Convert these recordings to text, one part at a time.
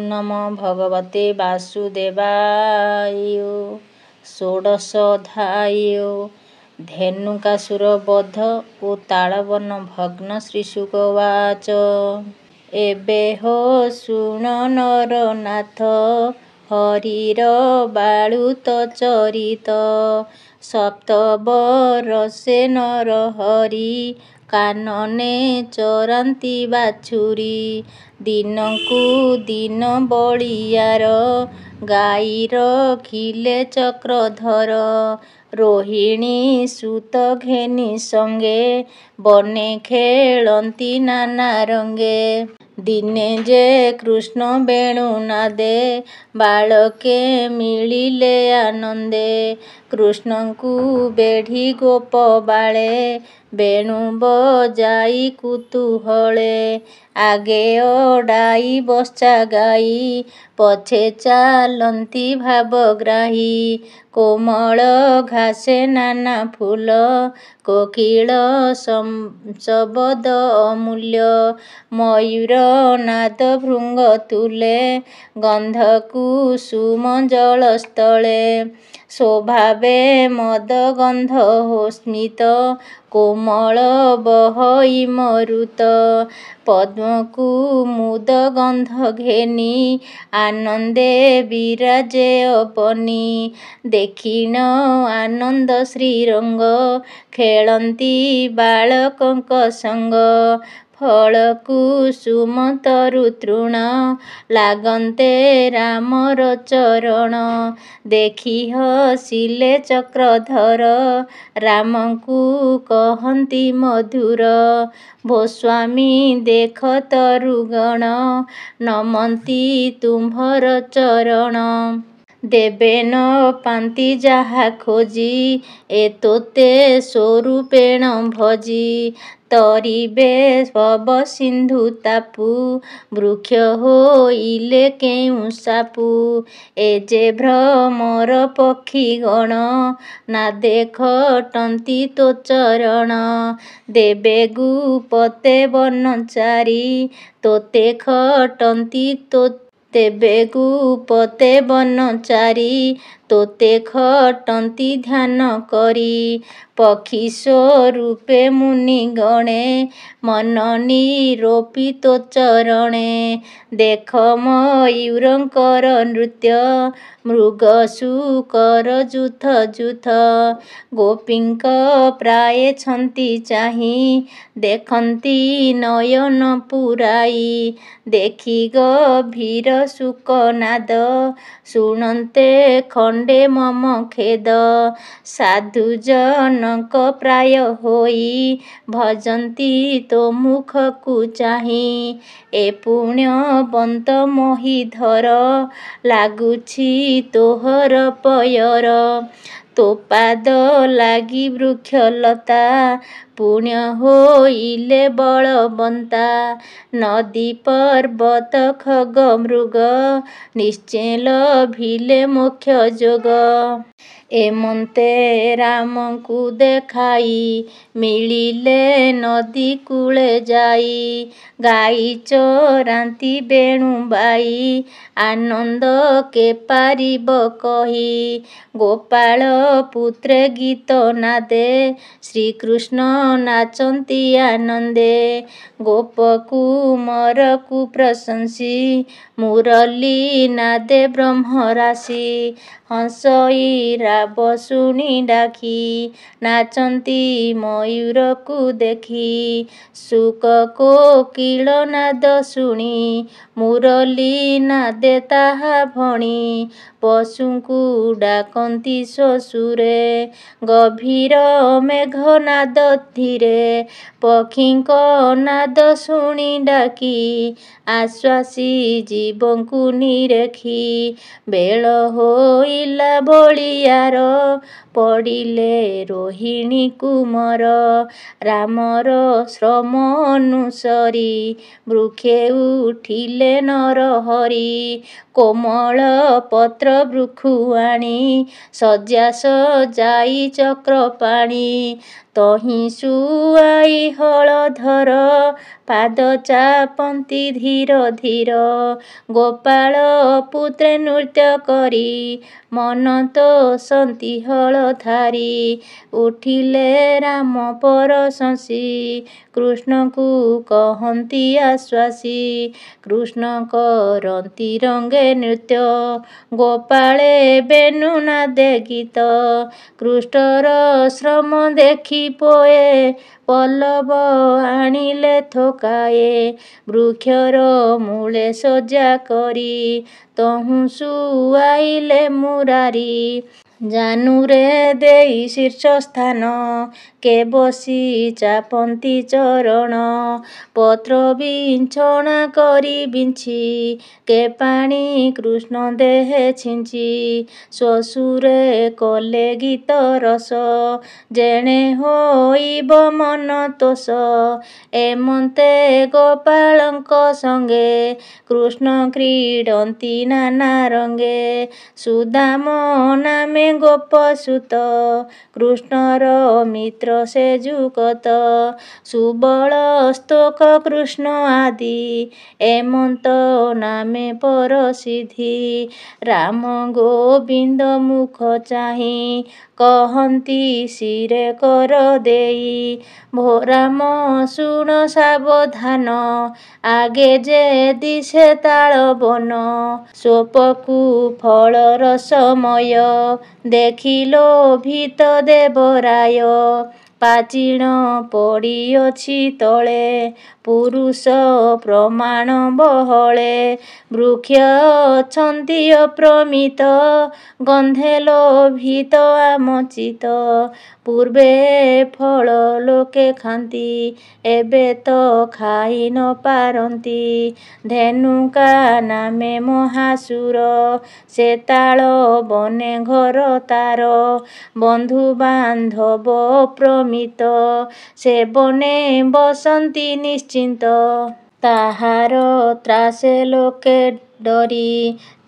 नमो भगवते वासुदेवाय। षोडशोऽध्याय धेनुकासुर वध ओ तालवन भग्न। श्रीशुक उवाच एबे हो शुण नरनाथ हरिर बाळुत चरित सप्तबरसे नर हरि कानने चरान्ति बाछुरी दिनकु दिन बलियार गाईर खिले चक्रधर रोहिणी सुत घेनी संगे बने खेलन्ति नाना रंगे दिने जे कृष्ण बेणु नादे बालके मिलिले आनंदे कृष्णଙ୍କୁ बेढी गोप बाळे बेणु बजाई कुतूहले आगे अडाई बच्चा गाई पछे चालन्ति भावग्राही कोमल घासे नाना फूल कोकिल शब्द अमूल्य मयूर नाद भृंग तुले गंध कुसुम जलस्थले स्वभावे मद गंध स्मित कोमल बहई मरुत पद्मकुमुद गंध घेनी आनंदे विराजे अपनी देखिन आनंद श्रीरंग खेलन्ति बालकंक संग फल कुसुम तरु तृण लागन्ते रामर चरण देखि हसिले चक्रधर रामଙ୍କୁ कहन्ति मधुर भो स्वामी देख तरुगण नमन्ति तुम्भर चरण देबे न पान्ति जाहा खोजी एतोते स्वरूपेण भजी तरिबे भव सिंधु तापु वृक्ष होइले केउ सापु ए जे भ्रमर पक्षी गण ना देखटन्ति तो चरण देबे गुपते बनचारी तोते खटन्ति तो तेबे गुपते बनचारी तोते खटन्ति ध्यान करी पक्षी स्वरूपे मुनि गणे मन निरोपी तो चरणे देख मयूरंकर नृत्य मृग शुकर जुथ जुथ गोपींक प्राये छन्ति चाही देखन्ति नयन पुराई देखि गभीर सुकनाद शुणन्ते खंडे मम खेद साधु जनक प्राय होई भजन्ति तो मुखकु चाही ए पुण्यवंत मोहिधर लागुछि तोहर पयर तो पाद लागी वृक्षलता पुण्य होइले बलवंता नदी पर्वत खग मृग निश्चय लभिले मोक्ष जोग एमन्ते रामଙ୍କୁ देखाई मिलिले नदी कूले जाई गाई चरान्ति बेणु बाई आनंद के पारिब कही गोपाल पुत्रे गीत नादे श्रीकृष्ण नाचन्ति आनंदे गोपकुमार कु प्रशंसी मुरली नादे ब्रह्मराशि हंसई राव शुणी डाकी नाचन्ति मयूर कु देखी सुक कोकिल नाद शुणी मुरली नादे ताहा भणी पशुଙ୍କୁ डाकन्ति ଶ୍ୱଶୁରେ गभीर मेघनाद धीरे पक्षीଙ୍କ नाद शुणी डाकी आश्वासी जीवଙ୍କୁ निरेखी बेଳ होइला बलियार पड़िले रोहिणी कुमर रामर श्रम अनुसरी वृक्षे उठिले नर हरि कोमल पत्र वृक्षु आणी शଯ୍ୟା सजाई चक्र पाणी ତହିଁ ଶୁଆଇ ହଳଧର ପାଦ ଚାପନ୍ତି ଧୀର ଧୀର। ଗୋପାଳ ପୁତ୍ରେ ନୃତ୍ୟ କରି ମନ ତୋଷନ୍ତି ହଳଧାରୀ। ଉଠିଲେ ରାମ ପରଶଂସୀ କୃଷ୍ଣଙ୍କୁ କହନ୍ତି ଆଶ୍ୱାସୀ। କୃଷ୍ଣ କରନ୍ତି ରଙ୍ଗେ ନୃତ୍ୟ ଗୋପାଳେ ବେଣୁ ନାଦେ ଗୀତ। କୃଷ୍ଣର ଶ୍ରମ ଦେଖି ପୋଏ ପଲ୍ଲବ ଆଣିଲେ ଥୋକାଏ। ବୃକ୍ଷର ମୂଳେ ଶଯ୍ୟା କରି ତହୁଁ ଶୁଆଇଲେ ମୁରାରୀ। ଜାନୁରେ ଦେଇ ଶୀର୍ଷସ୍ଥାନ କେ ବସି ଚାପନ୍ତି ଚରଣ। ପତ୍ର ବିଞ୍ଚଣା କରି ବିଞ୍ଚି କେ ପାଣି କୃଷ୍ଣ ଦେହେ ଛିଞ୍ଚି। ଶ୍ୱଶୁରେ କଲେ ଗୀତ ରସ ଯେଣେ ହୋଇବ ମନ ତୋଷ। ଏମନ୍ତେ ଗୋପାଳଙ୍କ ସଙ୍ଗେ କୃଷ୍ଣ କ୍ରୀଡ଼ନ୍ତି ନାନା ରଙ୍ଗେ। ସୁଦାମ ନାମେ ଗୋପସୂତ କୃଷ୍ଣର ମିତ୍ର ସେ ଯୁଗତ। ସୁବଳ ସ୍ତୋକ କୃଷ୍ଣ ଆଦି ଏମନ୍ତ ନାମେ ପରସିଦ୍ଧି। ରାମ ଗୋବିନ୍ଦ ମୁଖ ଚାହିଁ କହନ୍ତି ଶିରେ କର ଦେଇ। ରାମ ଶୁଣ ସାବଧାନ ଆଗେ ଯେ ଦିଶେ ତାଳ ବନ। ସ୍ୱପକୁ ଫଳ ରସମୟ ଦେଖି ଲୋଭିତ ଦେବରାୟ। ପାଚିଣ ପଡ଼ିଅଛି ତଳେ ପୁରୁଷ ପ୍ରମାଣ ବହଳେ। ବୃକ୍ଷ ଅଛନ୍ତି ଅପ୍ରମିତ ଗନ୍ଧେ ଲୋଭିତ ଆମ ଚିତ୍ତ। ପୂର୍ବେ ଫଳ ଲୋକେ ଖାନ୍ତି ଏବେ ତ ଖାଇ ନ ପାରନ୍ତି। ଧେନୁକା ନାମେ ମହାସୁର ସେ ତାଳ ବନେ ଘର ତାର। ବନ୍ଧୁ ବାନ୍ଧବ ଅପ୍ରମିତ ସେ ବନେ ବସନ୍ତି ନିଶ୍ଚିନ୍ତ। ତାହାର ତ୍ରାସେ ଲୋକେ ଡରି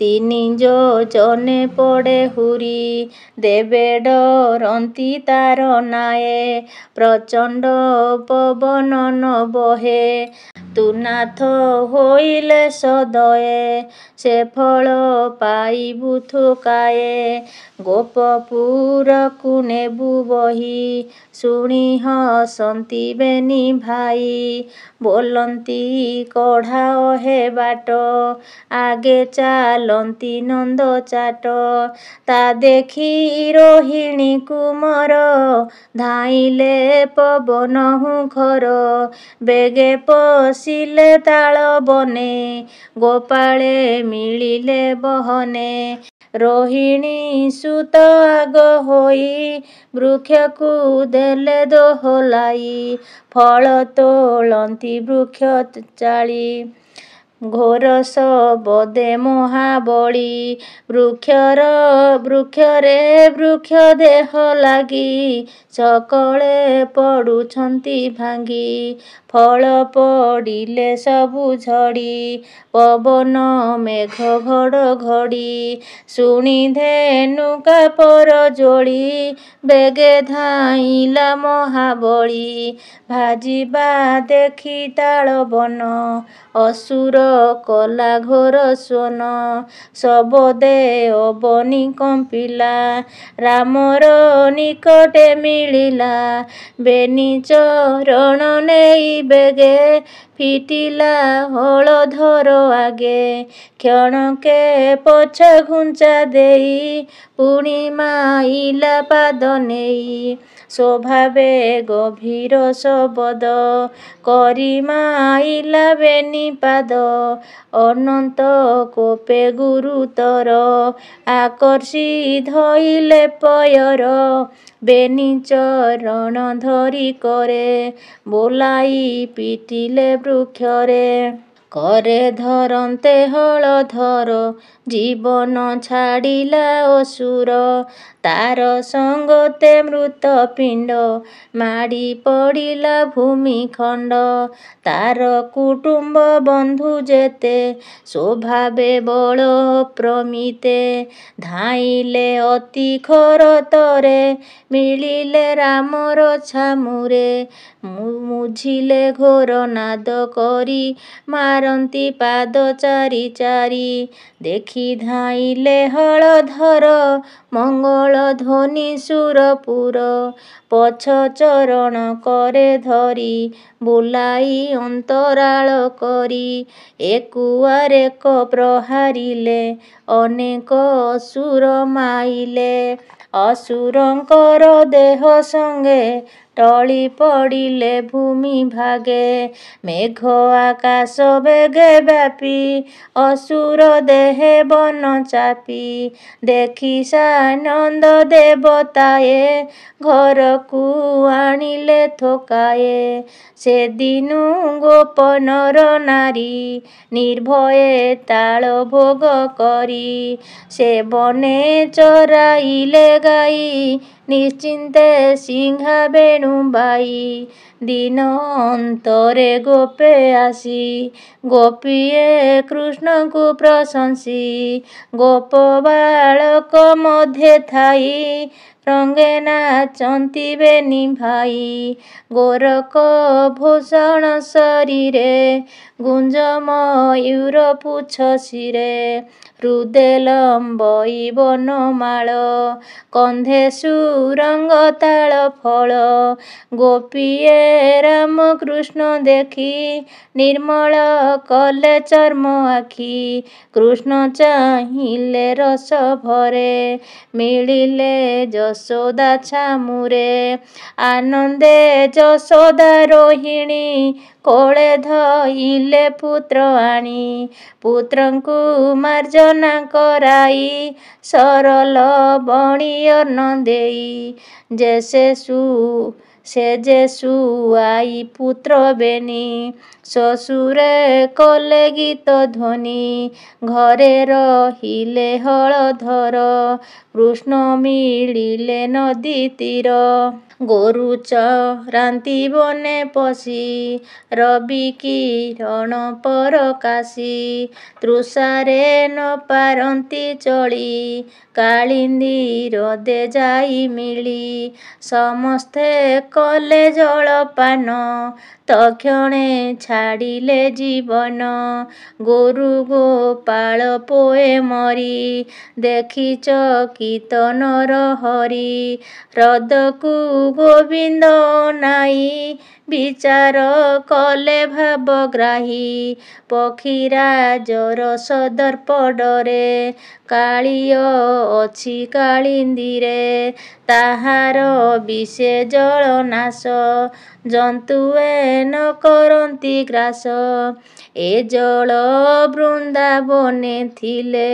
ତିନି ଯୋଜନେ ପଡ଼େ ହୁରି। ଦେବେ ଡରନ୍ତି ତାର ନାଏ ପ୍ରଚଣ୍ଡ ପବନ ନ ବହେ। ତୁ ହୋଇଲେ ସଦୟେ ସେ ଫଳ ପାଇବୁ ଥୋକାଏ। ଗୋପପୁରକୁ ନେବୁ ବହି ଶୁଣି ହସନ୍ତି ବେନି ଭାଇ। ବୋଲନ୍ତି କଢ଼ାଅ ହେ ବାଟ ଆଗେ ଚାଲନ୍ତି ନନ୍ଦ ଚାଟ। ତା ଦେଖି ରୋହିଣୀ କୁମର ଧାଇଁଲେ ପବନ ହୁଙ୍ଖର। ବେଗେ ପଶିଲେ ତାଳ ବନେ ଗୋପାଳେ ମିଳିଲେ ବହନେ। ରୋହିଣୀ ସୁତ ଆଗ ହୋଇ ବୃକ୍ଷକୁ ଦେଲେ ଦୋହଲାଇ। ଫଳ ତୋଳନ୍ତି ବୃକ୍ଷ ଚାଳି ଘୋର ଶବଦେ ମହାବଳୀ। ବୃକ୍ଷରେ ବୃକ୍ଷ ଦେହ ଲାଗି ସକଳେ ପଡ଼ୁଛନ୍ତି ଭାଙ୍ଗି। ଫଳ ପଡ଼ିଲେ ସବୁ ଝଡ଼ି ପବନ ମେଘ ଘଡ଼ଘଡ଼ି। ଶୁଣି ଧେନୁକା ପର ଯୋଳି ବେଗେ ଧାଇଁଲା ମହାବଳୀ। ଭାଜିବା ଦେଖି ତାଳ ବନ ଅସୁର କଲା ଘୋର ସ୍ୱନ। ଶବଦେ ଅବନୀ କମ୍ପିଲା ରାମର ନିକଟେ ମିଳିଲା। ବେନି ଚରଣ ନେଇ ବେଗେ ଫିଟିଲା ହଳଧର ଆଗେ। କ୍ଷଣକେ ପଛ ଘୁଞ୍ଚା ଦେଇ ପୁଣି ମାଇଲା ପାଦ ନେଇ। ସ୍ୱଭାବେ ଗଭୀର ଶବଦ କରି ମାଇଲା ବେନି ପାଦ। ଅନନ୍ତ କୋପେ ଗୁରୁତର ଆକର୍ଷି ଧଇଲେ ପୟର। ବେନି ଚରଣ ଧରି କରେ ବୋଲାଇ ପିଟିଲେ ବୃକ୍ଷରେ। करे ଧରନ୍ତେ ହଳଧର ଜୀବନ ଛାଡ଼ିଲା ଅସୁର ତାର ସଙ୍ଗତେ ମୃତ ପିଣ୍ଡ ମାଡ଼ି ପଡ଼ିଲା ଭୂମିଖଣ୍ଡ ତାର କୁଟୁମ୍ବ ବନ୍ଧୁ ଯେତେ ସ୍ୱଭାବେ ବଳ ପ୍ରମିତେ ଧାଇଁଲେ ଅତି ଖରତରେ ମିଳିଲେ ରାମର ଛାମୁରେ ମୁଝିଲେ ଘୋର ନାଦ କରି ମାରନ୍ତି ପାଦ ଚାରି ଚାରି ଦେଖି ଧାଇଁଲେ ହଳଧର ମଙ୍ଗଳ ଧ୍ୱନି ସୁରପୁର ପଛ ଚରଣ କରେ ଧରି ବୁଲାଇ ଅନ୍ତରାଳ କରି ଏକୁଆରେକ ପ୍ରହାରିଲେ ଅନେକ ଅସୁର ମାଇଲେ ଅସୁରଙ୍କର ଦେହ ସଙ୍ଗେ ଟଳି ପଡ଼ିଲେ ଭୂମି ଭାଗେ ମେଘ ଆକାଶ ବେଗେ ବ୍ୟାପି ଅସୁର ଦେହେ ବନ ଚାପି ଦେଖି ସାନନ୍ଦ ଦେବତାଏ ଘରକୁ ଆଣିଲେ ଥୋକାଏ ସେଦିନୁ ଗୋପନର ନାରୀ ନିର୍ଭୟେ ତାଳ ଭୋଗ କରି ସେ ବନେ ଚରାଇଲେ ଗାଈ ନିଶ୍ଚିନ୍ତେ ସିଂହା ବେଣୁ ବାଇ ଦିନ ଅନ୍ତରେ ଗୋପେ ଆସି ଗୋପୀଏ କୃଷ୍ଣଙ୍କୁ ପ୍ରଶଂସି ଗୋପ ବାଳକ ମଧ୍ୟେ ଥାଇ ରଙ୍ଗେ ନାଚନ୍ତି ବେନି ଭାଇ ଗୋରଖ ଭୂଷଣ ଶରୀରେ ଗୁଞ୍ଜ ମୟୂର ପୁଚ୍ଛ ଶିରେ ହୃଦେ ଲମ୍ବଇ ବନମାଳ କନ୍ଧେ ସୁରଙ୍ଗ ତାଳ ଫଳ ଗୋପୀଏ ରାମକୃଷ୍ଣ ଦେଖି ନିର୍ମଳ କଲେ ଚର୍ମ ଆଖି କୃଷ୍ଣ ଚାହିଁଲେ ରସ ଭରେ ମିଳିଲେ ଯଶୋଦା ଛାମୁରେ ଆନନ୍ଦେ ଯଶୋଦା ରୋହିଣୀ କୋଳେ ଧଇଲେ ପୁତ୍ର ଆଣି ପୁତ୍ରଙ୍କୁ ମାର୍ଜନା କରାଇ ସରଲ ବଣି ଅନ୍ନ ଦେଇ ସେ ଯେ ଶୁଆଇ ପୁତ୍ର ବେନି ଶ୍ୱଶୁରେ କଲେ ଗୀତ ଧ୍ୱନି ଘରେ ରହିଲେ ହଳଧର କୃଷ୍ଣ ମିଳିଲେ ନଦୀ ତୀର ଗୋରୁ ଚରାନ୍ତି ବନେ ପଶି ରବି କିରଣ ପରକାଶି ତୃଷାରେ ନ ପାରନ୍ତି ଚଳି କାଳିନ୍ଦୀ ହ୍ରଦେ ଯାଇ ମିଳି ସମସ୍ତେ କଲେ ଜଳପାନ ତକ୍ଷଣେ ଛାଡ଼ିଲେ ଜୀବନ ଗୋରୁ ଗୋପାଳ ପୋଏ ମରି ଦେଖି ଚକିତ ନରହରି ହ୍ରଦକୁ ଗୋବିନ୍ଦ ଅନାଇ ବିଚାର କଲେ ଭାବଗ୍ରାହୀ ପକ୍ଷୀରାଜର ସଦର୍ପ ଡରେ କାଳିଅ ଅଛି କାଳିନ୍ଦୀରେ ତାହାର ବିଷେ ଜଳ ନାଶ ଜନ୍ତୁଏ ନ କରନ୍ତି ଗ୍ରାସ ଏ ଜଳ ବୃନ୍ଦାବନେ ଥିଲେ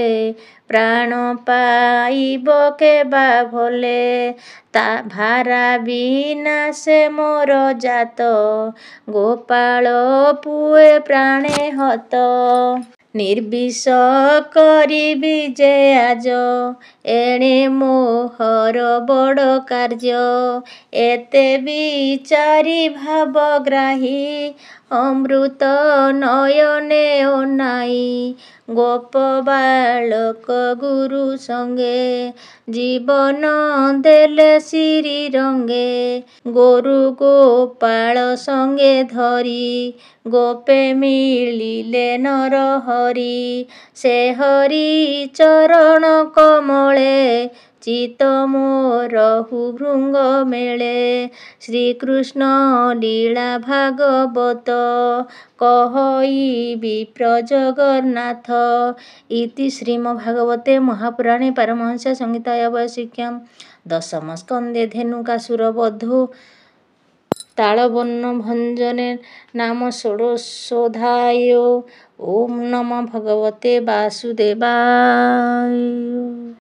ପ୍ରାଣ ପାଇବ କେବା ଭଲେ ତା ଭାରା ବିନାଶେ ମୋର ଜାତ ଗୋପାଳ ପୁଏ ପ୍ରାଣେ ହତ ନିର୍ବିଷ କରିବି ଯେ ଆଜ ଏଣେ ମୋହର ବଡ଼ କାର୍ଯ୍ୟ ଏତେ ବିଚାରି ଭାବଗ୍ରାହୀ ଅମୃତ ନୟନେ ଅନାଇ ଗୋପ ବାଳକ ଗୁରୁ ସଙ୍ଗେ ଜୀବନ ଦେଲେ ଶିରି ରଙ୍ଗେ ଗୋରୁ ଗୋପାଳ ସଙ୍ଗେ ଧରି ଗୋପେ ମିଳିଲେ ନରହରି ସେ ହରି ଚରଣ କମଳେ ଚିତ ମୋରହୁ ଭୃଙ୍ଗ ମେଳେ ଶ୍ରୀକୃଷ୍ଣ ଲୀଳା ଭାଗବତ କହଇବି ପ୍ରଜଗନ୍ନାଥ ଇତି ଶ୍ରୀମଦ୍ଭାଗବତେ ମହାପୁରାଣେ ପାରମହଂସ୍ୟ ସଂହିତାୟାଂ ବୈଶିଷ୍ଟ୍ୟାଂ ଦଶମ ସ୍କନ୍ଧେ ଧେନୁକାସୁର ବଧୂ ତାଳବନ ଭଞ୍ଜନେ ନାମ ଷୋଡ଼ଶୋଧ୍ୟାୟୋ ଓಂ ନମୋ ଭଗବତେ ବାସୁଦେବାୟ।